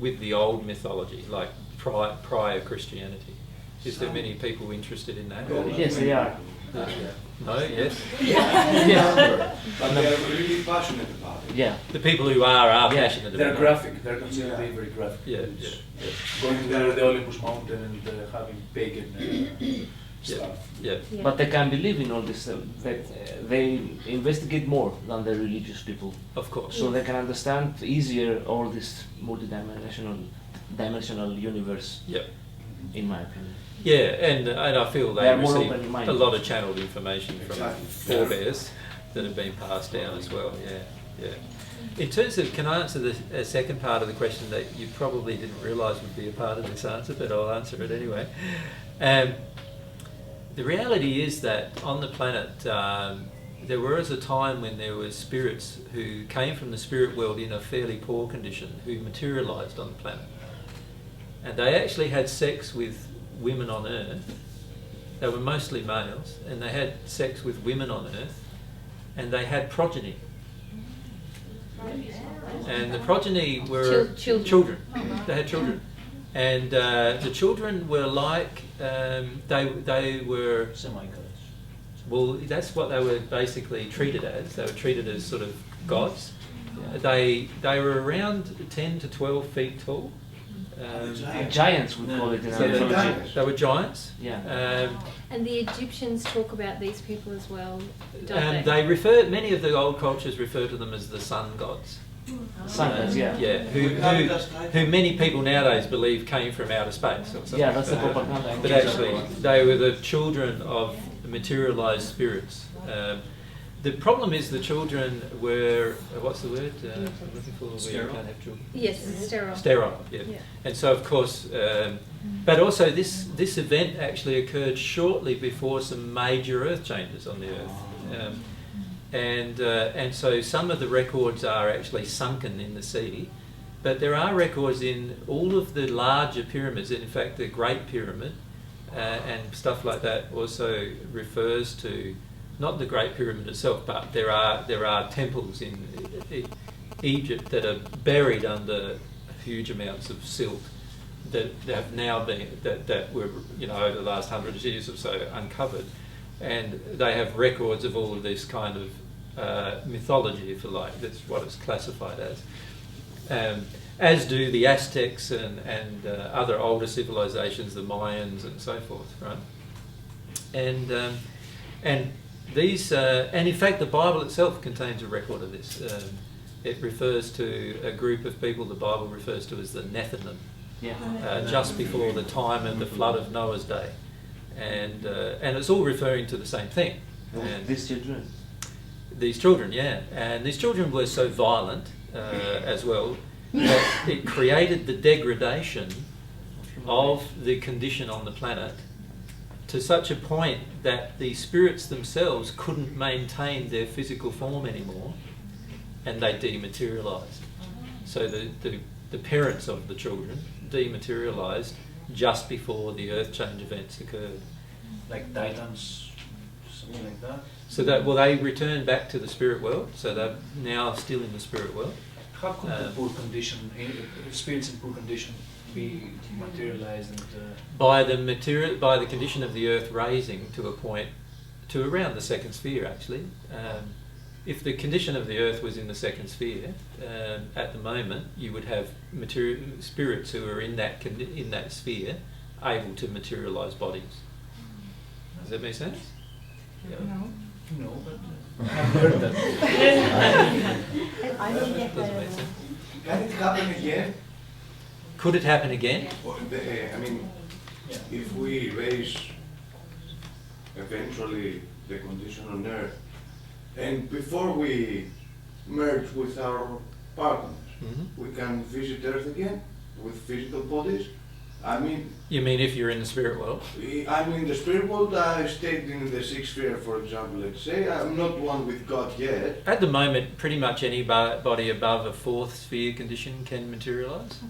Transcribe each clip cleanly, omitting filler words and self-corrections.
with the old mythology, like prior Christianity? Is there many people interested in that? Yes, they are. No, yes? Yes. But they are really passionate about it. Yeah. The people who are passionate They're about graphic. They're considered to be very graphic. Yeah, Going to the Olympus mountain and having pagan stuff. Yeah. But they can believe in all this. They investigate more than the religious people, Of course. so they can understand easier all this dimensional universe. Yeah. In my opinion. Yeah, and I feel They they are more receive open-minded. a lot of channeled information from Exactly. forebears that have been passed down as well. Yeah. In terms of, can I answer the second part of the question that you probably didn't realise would be a part of this answer, but I'll answer it anyway. The reality is that on the planet, there was a time when there were spirits who came from the spirit world in a fairly poor condition, who materialised on the planet. And they actually had sex with women on Earth. They were mostly males, and they had sex with women on Earth, and they had progeny. And the progeny were children. They had children. And the children were like, they were... Semi-gods. Well, that's what they were basically treated as. They were treated as sort of gods. They were around 10 to 12 feet tall. Giants would call it in So our mythology. they were giants. Yeah. And the Egyptians talk about these people as well, don't They refer. Many of the old cultures refer to them as the sun gods. Sun gods, yeah. Yeah, who many people nowadays believe came from outer space or something. Yeah, that's the propaganda. But actually, they were the children of materialized spirits. The problem is the children were, what's the word? I'm looking for where you can't have children. Yes, sterile. Sterile, yeah. Yeah. And so, of course, but also this event actually occurred shortly before some major earth changes on the Earth. And so some of the records are actually sunken in the sea, but there are records in all of the larger pyramids. In fact, the Great Pyramid and stuff like that also refers to, not the Great Pyramid itself, but there are temples in Egypt that are buried under huge amounts of silt that have now been, that were, over the last 100 years or so uncovered. And they have records of all of this kind of mythology, if you like. That's what it's classified as do the Aztecs and other older civilizations, the Mayans and so forth, right? And these, and in fact, the Bible itself contains a record of this. It refers to a group of people the Bible refers to as the Nephilim, just before the time of the flood of Noah's day. And it's all referring to the same thing. And These children. these children, yeah. And these children were so violent as well that it created the degradation of the condition on the planet to such a point that the spirits themselves couldn't maintain their physical form anymore, and they dematerialized. So the parents of the children dematerialized just before the earth change events occurred. Like Titans, something like that. So that, well, they returned back to the spirit world, so they're now still in the spirit world. How could the poor condition, spirits in poor condition, be materialized and By the condition of the earth raising to a point, to around the second sphere actually. If the condition of the earth was in the second sphere, at the moment you would have spirits who are in that sphere able to materialize bodies. Does that make sense? Yeah. No, but I've heard that. Doesn't make sense. Can it happen again? Could it happen again? I mean, if we raise eventually the condition on Earth, and before we merge with our partners, we can visit Earth again with physical bodies. I mean, You mean if you're in the spirit world? I'm in the spirit world. I stayed in the sixth sphere, for example. Let's say I'm not one with God yet. At the moment, pretty much anybody above a fourth sphere condition can materialize,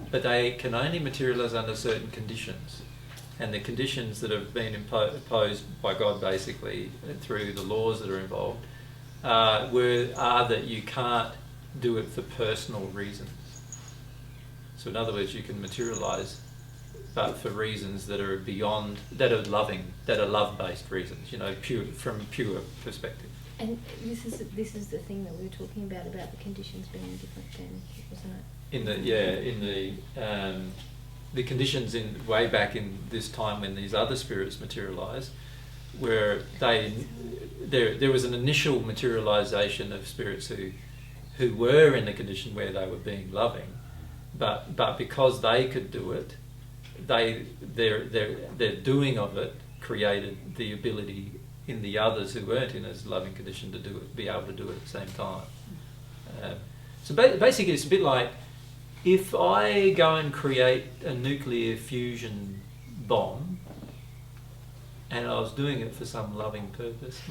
but they can only materialize under certain conditions. And the conditions that have been imposed by God, basically, through the laws that are involved, are that you can't do it for personal reasons. So in other words, you can materialize, but for reasons that are beyond, that are loving, that are love-based reasons, you know, from pure perspective. And this is the thing that we were talking about the conditions being different then, wasn't it? The conditions way back in this time when these other spirits materialise, where there was an initial materialisation of spirits who were in a condition where they were being loving, but because they could do it, their doing of it created the ability in the others who weren't in as loving condition to do it, be able to do it at the same time. So basically, it's a bit like if I go and create a nuclear fusion bomb, and I was doing it for some loving purpose.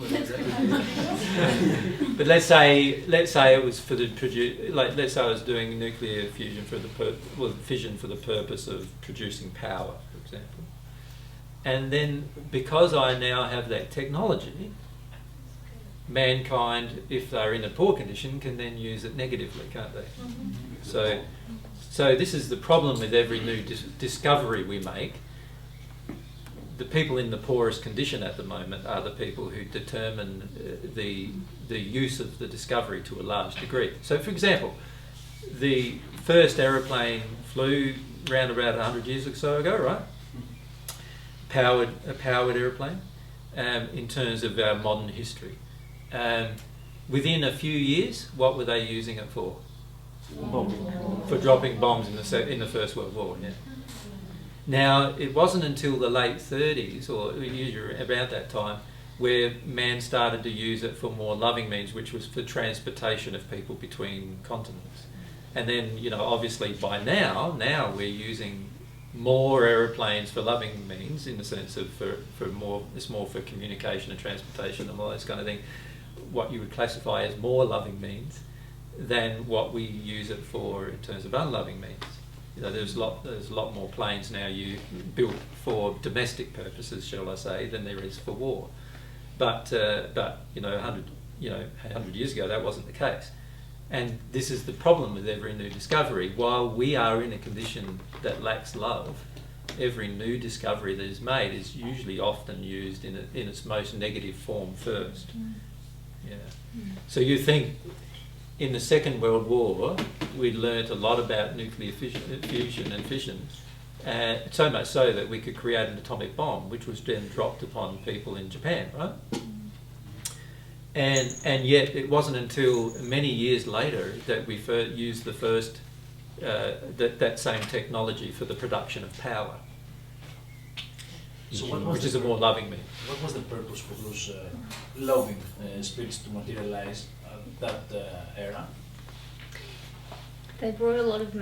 But let's say it was for let's say I was doing nuclear fusion fission for the purpose of producing power, for example. And then because I now have that technology, mankind, if they're in a poor condition, can then use it negatively, can't they? Mm-hmm. So this is the problem with every new discovery we make. The people in the poorest condition at the moment are the people who determine the use of the discovery to a large degree. So, for example, the first aeroplane flew around about 100 years or so ago, right? A powered aeroplane, in terms of our modern history. Within a few years, what were they using it for? Bombing. For dropping bombs in the First World War. Yeah. Now, it wasn't until the late 30s, or usually about that time, where man started to use it for more loving means, which was for transportation of people between continents. And then, you know, obviously by now we're using more aeroplanes for loving means, in the sense of it's more for communication and transportation and all this kind of thing, what you would classify as more loving means than what we use it for in terms of unloving means. You know, there's a lot more planes now built for domestic purposes, shall I say, than there is for war. But 100 years ago that wasn't the case. And this is the problem with every new discovery. While we are in a condition that lacks love, every new discovery that is made is usually often used in its most negative form first. Yeah. So you think in the Second World War we learnt a lot about nuclear fusion and fission, so much so that we could create an atomic bomb, which was then dropped upon people in Japan, right? And yet it wasn't until many years later that we used the first that same technology for the production of power, So which is a more loving means. What was the purpose for those loving spirits to materialize at that era? They brought a lot of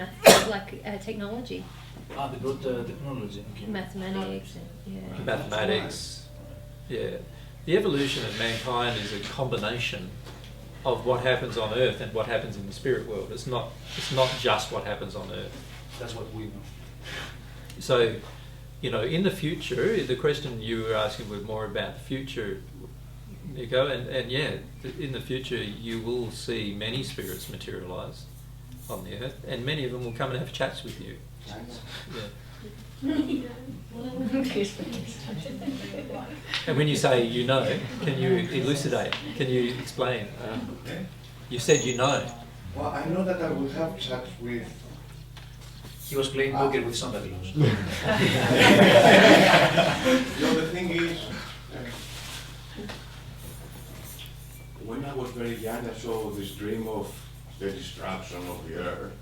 technology. They brought technology. Okay. Mathematics. Mathematics, yeah. The evolution of mankind is a combination of what happens on Earth and what happens in the spirit world. It's not just what happens on Earth. That's what we know. So, you know, in the future, the question you were asking was more about the future, Nico, and yeah, in the future you will see many spirits materialise on the Earth, and many of them will come and have chats with you. Yeah. And when you say you know, can you elucidate? Can you explain? You said you know. Well, I know that I will have chats with... He was playing poker with Santa Claus. The thing is, when I was very young, I saw this dream of the destruction of the earth.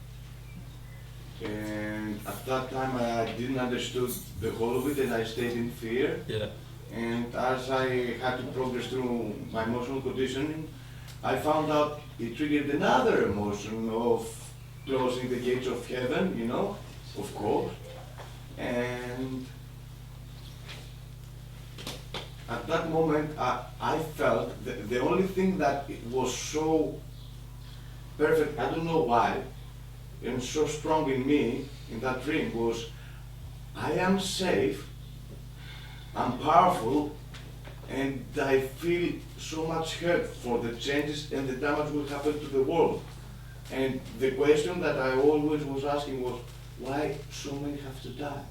And at that time I didn't understand the whole of it, and I stayed in fear. Yeah. And as I had to progress through my emotional conditioning, I found out it triggered another emotion of closing the gates of heaven, you know, of course. And at that moment I felt the only thing that was so perfect, I don't know why, and so strong in me, in that dream, was I am safe, I'm powerful, and I feel so much hurt for the changes and the damage will happen to the world. And the question that I always was asking was, why so many have to die.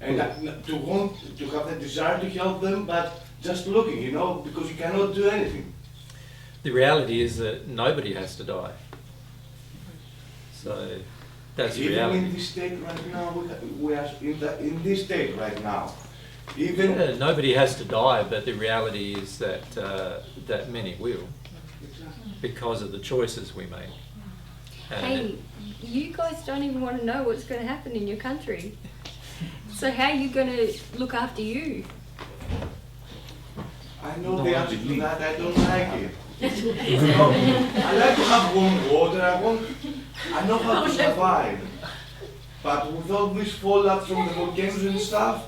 And to want to have the desire to help them, but just looking, you know, because you cannot do anything. The reality is that nobody has to die. So that's the Even reality. in this state right now, we are in this state right now. Even Yeah, nobody has to die, but the reality is that that many will, because of the choices we make. And Hey, you guys don't even want to know what's going to happen in your country. So how are you going to look after you? I know No, the I answer to believe. that. I don't like it. No, I like to have warm water. I know how to survive. But with all this fallout from the volcanoes and stuff,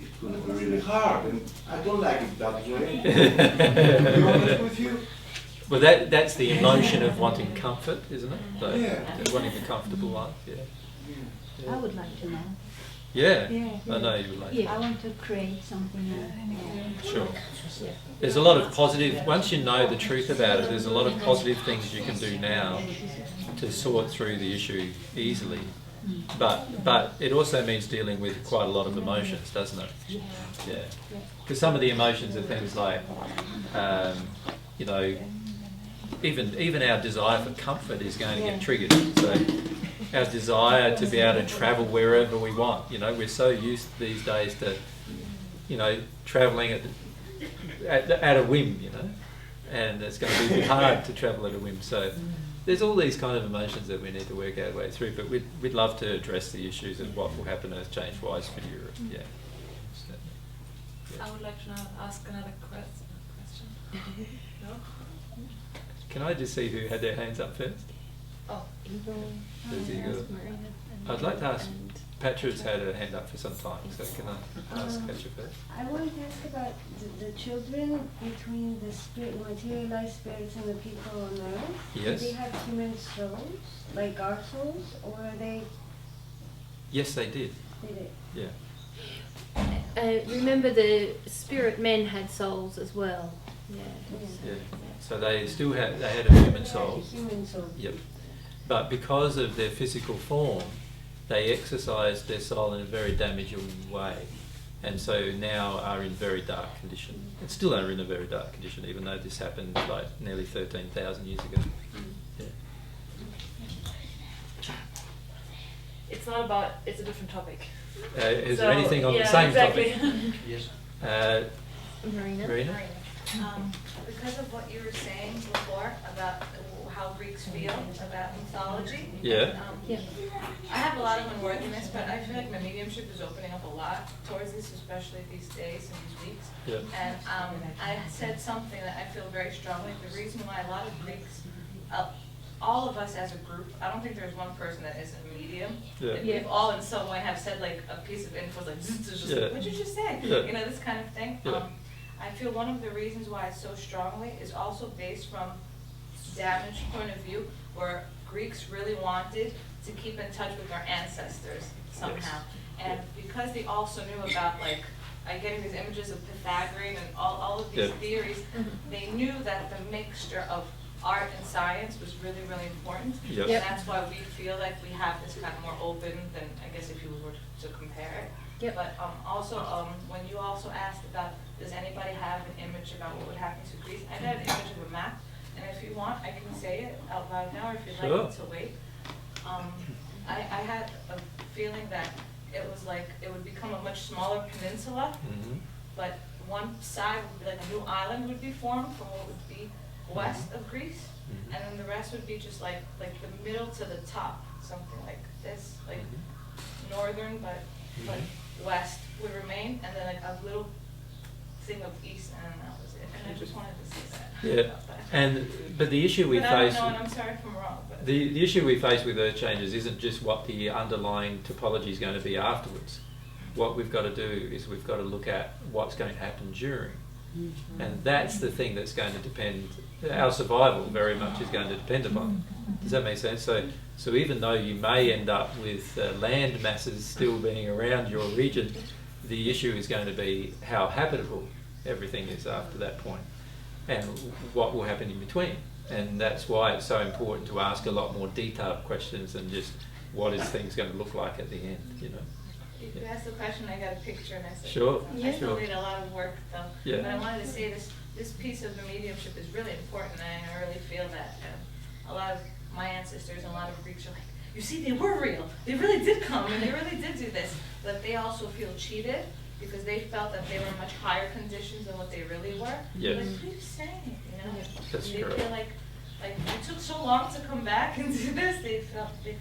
it's going to be really hard. And I don't like it that way. To be honest with you. well, that's the emotion of wanting comfort, isn't it? So, Yeah. wanting a comfortable life. Yeah. I would like to know. Yeah. Yeah. I know you would like. Yeah. I want to create something. Sure. There's a lot of positive, once you know the truth about it, there's a lot of positive things you can do now to sort through the issue easily. But it also means dealing with quite a lot of emotions, doesn't it? Yeah. Because some of the emotions are things like, you know, even our desire for comfort is going to get triggered. So our desire to be able to travel wherever we want. You know, we're so used these days to, you know, travelling at a whim, you know, and it's going to be hard to travel at a whim. So there's all these kind of emotions that we need to work our way through, but we'd love to address the issues and what will happen earth change-wise for Europe. Yeah. I would like to now ask another question. No? Can I just see who had their hands up first? Oh, There's Igor. I'd like to ask, Patrick's had her hand up for some time, so can I ask Patrick first? I wanted to ask about the children between the spirit, materialized spirits and the people on earth. Yes. Do they have human souls, like our souls, or are they? Yes, they did. They did. Yeah. Remember the spirit men had souls as well. Yeah. Yeah. So they still had a human soul. Human soul. Yep. But because of their physical form, they exercised their soul in a very damaging way, and so now are in very dark condition. And still are in a very dark condition, even though this happened like nearly 13,000 years ago. Yeah. it's not about, it's a different topic. Is So, there anything on the yeah, same exactly. topic? Yes. Marina? Marina? Because of what you were saying before about how Greeks feel about mythology. Yeah. Yeah. I have a lot of unworthiness, but I feel like my mediumship is opening up a lot towards this, especially these days and these weeks. Yeah. And I said something that I feel very strongly. The reason why a lot of Greeks, all of us as a group, I don't think there's one person that isn't a medium. Yeah. And we've all in some way have said like a piece of info, like, just Yeah. like, what'd you just say? Yeah. You know, this kind of thing. Yeah. I feel one of the reasons why it's so strongly is also based from damage point of view, where Greeks really wanted to keep in touch with their ancestors somehow. And because they also knew about like, getting these images of Pythagorean and all of these Yeah. theories, they knew that the mixture of art and science was really, really important. Yep. And that's why we feel like we have this kind of more open than, I guess, if you were to compare it. Yep. But also, when you also asked about, does anybody have an image about what would happen to Greece? I got an image of a map, and if you want, I can say it out loud now, or if you'd Sure. like to wait. I had a feeling that it was like, it would become a much smaller peninsula, Mhm. but one side would be like a new island would be formed from what would be west of Greece, Mhm. and then the rest would be just like the middle to the top, something like this, like northern, but west would remain, and then like a little thing of east, and then that was it. And I just wanted to say that. Yeah. about that. But the issue we But I don't face. know, and I'm sorry if I'm wrong, but. The issue we face with earth changes isn't just what the underlying topology is going to be afterwards. What we've got to do is we've got to look at what's going to happen during. And that's the thing that's going to depend, our survival very much is going to depend upon. Does that make sense? So even though you may end up with land masses still being around your region, the issue is going to be how habitable everything is after that point. and what will happen in between. And that's why it's so important to ask a lot more detailed questions than just what is things going to look like at the end, you know. If you asked the question, I got a picture and I said, Sure. I still need a lot of work though. Yeah. But I wanted to say this piece of the mediumship is really important, and I really feel that a lot of my ancestors and a lot of Greeks are like, you see, they were real. They really did come and they really did do this. But they also feel cheated because they felt that they were in much higher conditions than what they really were. Yes. Like, what are you saying? You know? That's they true. feel like it took so long to come back and do this. They feel like that.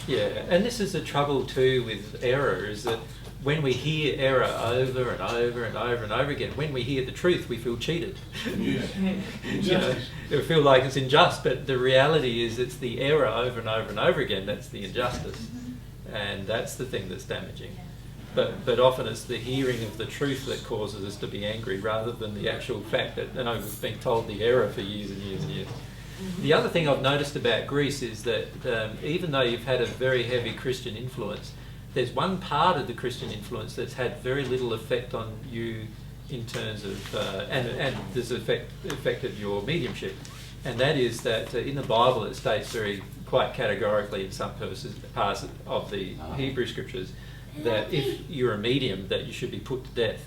Yeah, and this is the trouble too with error, is that when we hear error over and over and over and over again, when we hear the truth, we feel cheated. You know, we feel like it's unjust, but the reality is it's the error over and over and over again that's the injustice, and that's the thing that's damaging. But often it's the hearing of the truth that causes us to be angry, rather than the actual fact that, you know, we've been told the error for years and years and years. The other thing I've noticed about Greece is that even though you've had a very heavy Christian influence, there's one part of the Christian influence that's had very little effect on you in terms of, and there's affected your mediumship. And that is that in the Bible it states quite categorically in some parts of the Hebrew scriptures that if you're a medium, that you should be put to death.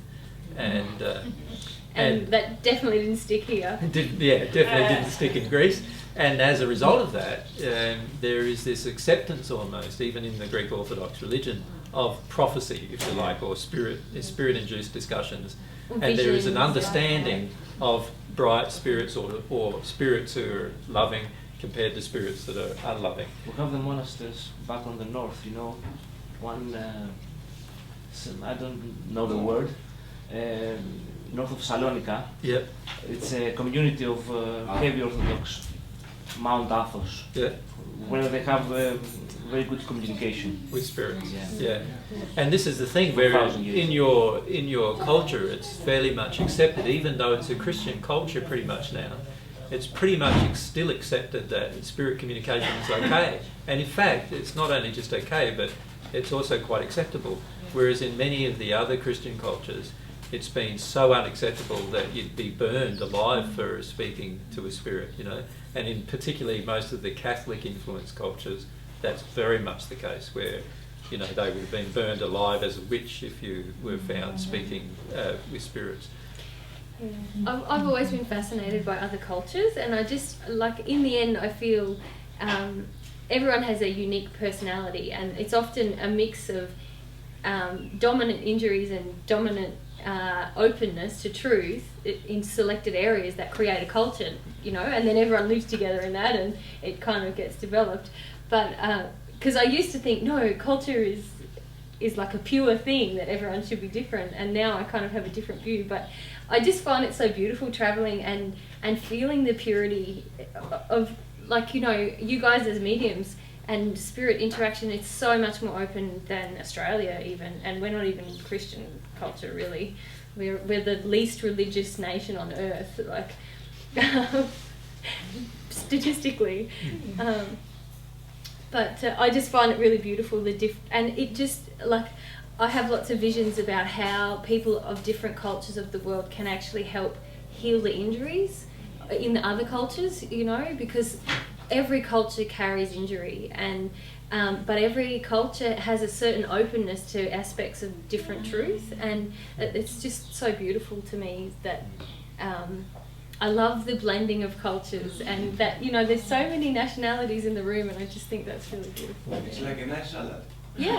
And that definitely didn't stick here. Definitely didn't stick in Greece. And as a result of that, there is this acceptance almost, even in the Greek Orthodox religion, of prophecy, if you like, or spirit-induced discussions. And there is an understanding of bright spirits or spirits who are loving compared to spirits that are unloving. We have the monasteries back on the north, you know, one, I don't know the word, north of Salonika. Yep. It's a community of heavy Orthodox, Mount Athos, where they have very good communication with spirits. Yeah. And this is the thing, where in your culture it's fairly much accepted, even though it's a Christian culture pretty much now. It's pretty much still accepted that spirit communication is okay. And in fact, it's not only just okay, but it's also quite acceptable. Whereas in many of the other Christian cultures, it's been so unacceptable that you'd be burned alive for speaking to a spirit, you know. And in particularly most of the Catholic influenced cultures, that's very much the case, where, you know, they would have been burned alive as a witch if you were found speaking with spirits. Yeah. I've always been fascinated by other cultures, and I just, like, in the end I feel everyone has a unique personality, and it's often a mix of dominant injuries and dominant openness to truth in selected areas that create a culture, you know, and then everyone lives together in that and it kind of gets developed. But because I used to think, no, culture is like a pure thing, that everyone should be different, and now I kind of have a different view. But I just find it so beautiful travelling and feeling the purity of, like, you know, you guys as mediums and spirit interaction. It's so much more open than Australia even, and we're not even Christian culture really. We're the least religious nation on earth, like statistically. But I just find it really beautiful, and it just, like, I have lots of visions about how people of different cultures of the world can actually help heal the injuries in the other cultures, you know, because every culture carries injury, and but every culture has a certain openness to aspects of different truth, and it's just so beautiful to me that I love the blending of cultures, and that, you know, there's so many nationalities in the room, and I just think that's really beautiful. It's like a nice salad. Yeah.